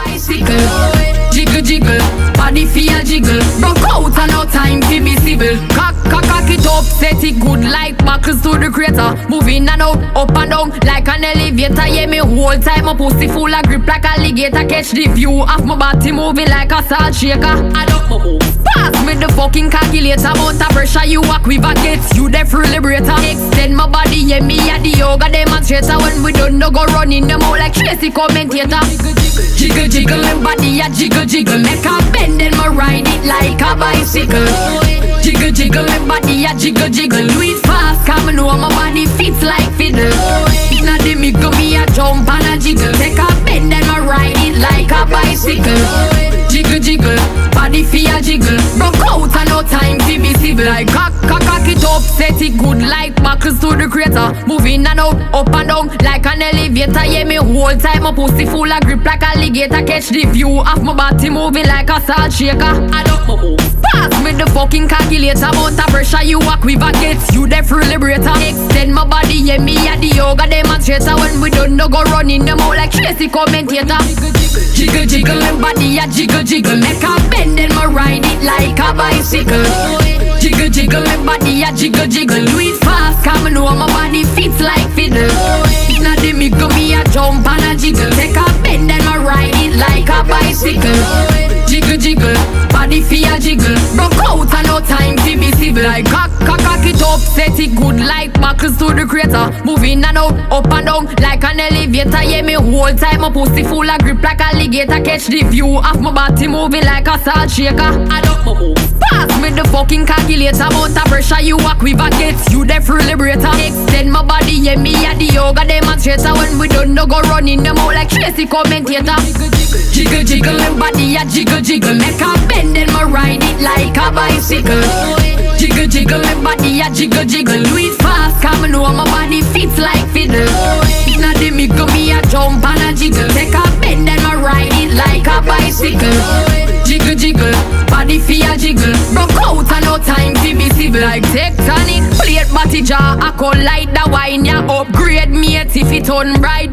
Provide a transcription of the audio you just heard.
bicycle. Jiggle jiggle, body feel jiggle. Broke out and no time to be civil. Cock it up, set it good like buckles to the crater. Moving and out, up and down like an elevator. Yeah, me whole time my pussy full of grip like alligator. Catch the view of my body moving like a salt shaker. I don't move. Pass me the fucking calculator. Amount of pressure you equivalent gets you the free liberator. Extend my body, yeah, me a the yoga demonstrator. When we don't know go running them out like Tracy commentator. Jiggle jiggle, my body a jiggle jiggle. Make a bend and my ride it like a bicycle. Jiggle jiggle, my body a jiggle jiggle. Do it fast, come know my body fits like fiddle. Inna the middle me a jump and a jiggle. Take a bend and my ride it like a bicycle. Jiggle jiggle, body feel jiggle. Broke out and no time to be civil. Like cock it up, set it good like buckles to the crater. Moving and out, up and down like an elevator. Yeah, me whole time my pussy full of grip like alligator. Catch the view of my body moving like a salt shaker. I don't move. Pass me the fucking calculator. Amount of pressure you equivalent gets you the free liberator. Extend my body, yeah, me a the yoga demonstrator. When we don't know go running them out like Tracy commentator. Jiggle jiggle, my body a jiggle jiggle. Make a bend and my ride it like a bicycle. Jiggle jiggle, my body a jiggle jiggle. Do it fast, come know my body fits like fiddle. Inna the middle me a jump and a jiggle. Take a bend and my ride it like a bicycle. Jiggle jiggle, body feel jiggle. Broke out and no time to be civil. Like cock it up, set it good like buckles to the crater. Moving and out, up and down like an elevator. Yeah, me whole time my pussy full of grip like alligator. Catch the view of my body moving like a salt shaker. I don't move. Pass me the fucking calculator. Amount of pressure you equivalent gets you the free liberator. Extend my body, yeah, me a the yoga demonstrator. When we don't know go running them out like Tracy commentator. Jiggle jiggle, my body a jiggle jiggle. Make a bend and my ride it like a bicycle. Jiggle jiggle, my body a jiggle jiggle. Do it fast, come know my body fits like fiddle. Inna the middle me a jump and a jiggle. Take a bend and my ride it like a bicycle. Jiggle jiggle, body feel jiggle. Broke out and no time to be civil. Like tectonic plate body jar, I call light the wine. Ya upgrade me if it on bright.